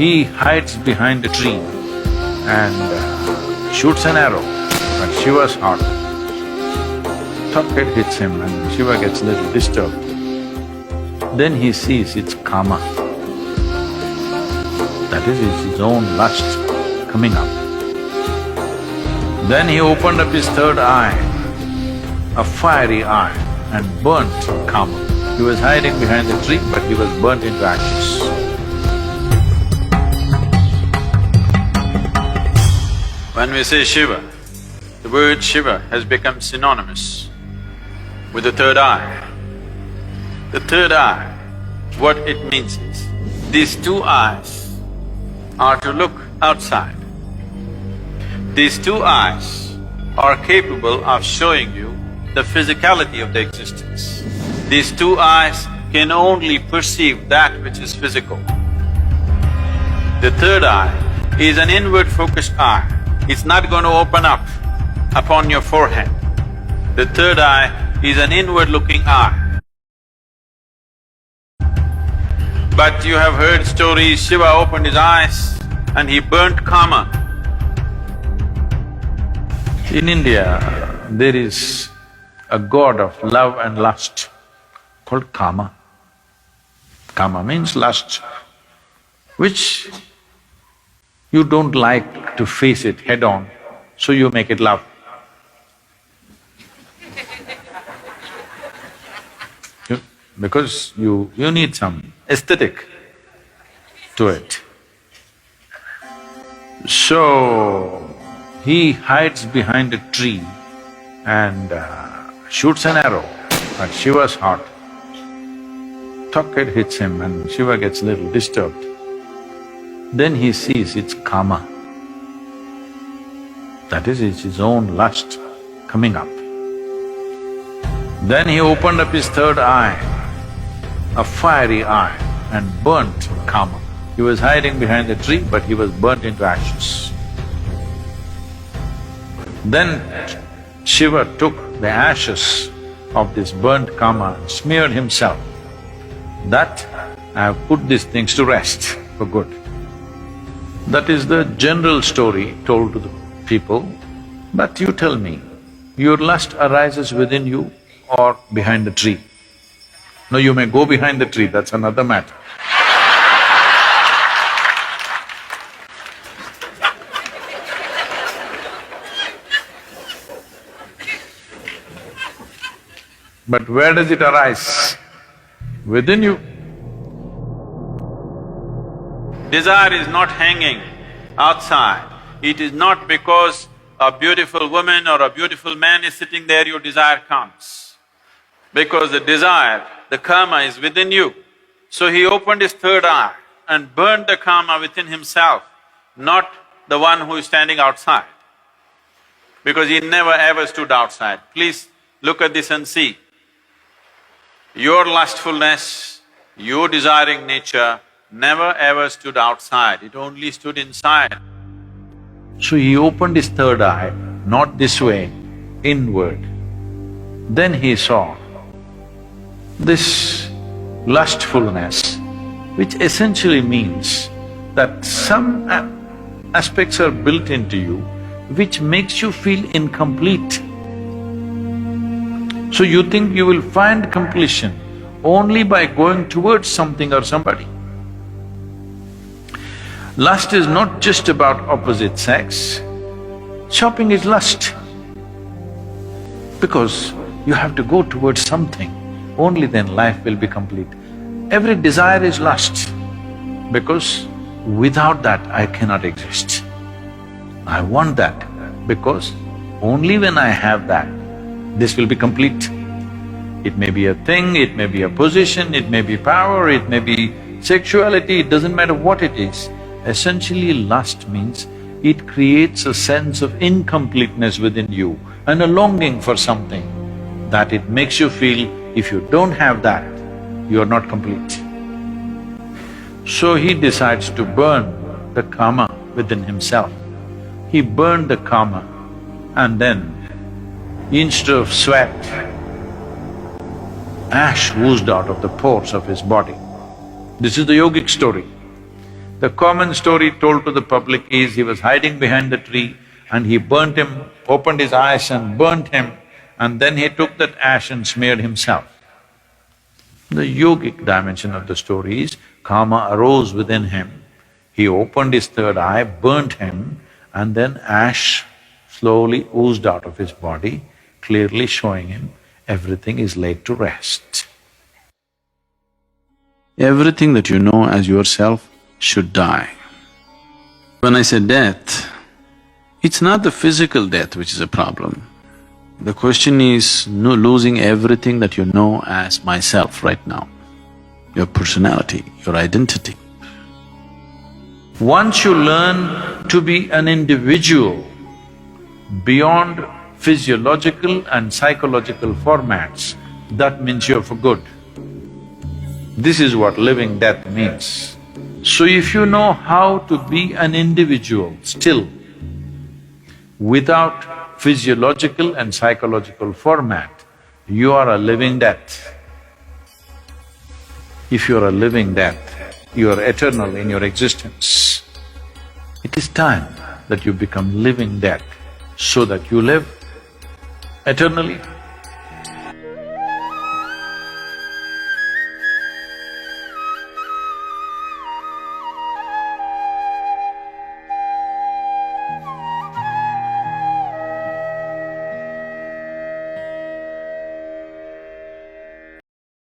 he hides behind a tree and shoots an arrow at Shiva's heart. It hits him and Shiva gets a little disturbed. Then he sees it's karma. That is, it's his own lust coming up. Then he opened up his third eye, a fiery eye, and burnt karma. He was hiding behind the tree, but he was burnt into ashes. When we say Shiva, the word Shiva has become synonymous with the third eye. The third eye, what it means is, these two eyes are to look outside. These two eyes are capable of showing you the physicality of the existence. These two eyes can only perceive that which is physical. The third eye is an inward-focused eye. It's not going to open up upon your forehead. The third eye is an inward-looking eye. But you have heard stories, Shiva opened his eyes and he burnt karma. In India, there is a god of love and lust called Kama. Kama means lust, which you don't like to face it head-on, so you make it love. Because you need some aesthetic to it. So, he hides behind a tree and shoots an arrow at Shiva's heart. It hits him and Shiva gets a little disturbed. Then he sees it's karma. That is, it's his own lust coming up. Then he opened up his third eye, a fiery eye, and burnt karma. He was hiding behind the tree, but he was burnt into ashes. Then Shiva took the ashes of this burnt karma and smeared himself. That I have put these things to rest for good. That is the general story told to the people. But you tell me, your lust arises within you or behind the tree? No, you may go behind the tree, that's another matter. But where does it arise? Within you. Desire is not hanging outside. It is not because a beautiful woman or a beautiful man is sitting there, your desire comes. Because the desire, the karma is within you. So he opened his third eye and burned the karma within himself, not the one who is standing outside. Because he never ever stood outside. Please look at this and see. Your lustfulness, your desiring nature never ever stood outside, it only stood inside. So he opened his third eye, not this way, inward. Then he saw this lustfulness, which essentially means that some aspects are built into you which makes you feel incomplete. So you think you will find completion only by going towards something or somebody. Lust is not just about opposite sex. Shopping is lust. Because you have to go towards something, only then life will be complete. Every desire is lust, because without that I cannot exist. I want that, because only when I have that, this will be complete. It may be a thing, it may be a position, it may be power, it may be sexuality, it doesn't matter what it is. Essentially, lust means it creates a sense of incompleteness within you and a longing for something that it makes you feel if you don't have that, you are not complete. So he decides to burn the karma within himself. He burned the karma and then instead of sweat, ash oozed out of the pores of his body. This is the yogic story. The common story told to the public is he was hiding behind the tree and he burnt him, opened his eyes and burnt him, and then he took that ash and smeared himself. The yogic dimension of the story is karma arose within him, he opened his third eye, burnt him, and then ash slowly oozed out of his body, clearly showing him everything is laid to rest. Everything that you know as yourself should die. When I say death, it's not the physical death which is a problem. The question is losing everything that you know as myself right now, your personality, your identity. Once you learn to be an individual beyond physiological and psychological formats, that means you're for good. This is what living death means. So if you know how to be an individual still, without physiological and psychological format, you are a living death. If you are a living death, you are eternal in your existence. It is time that you become living death so that you live eternally.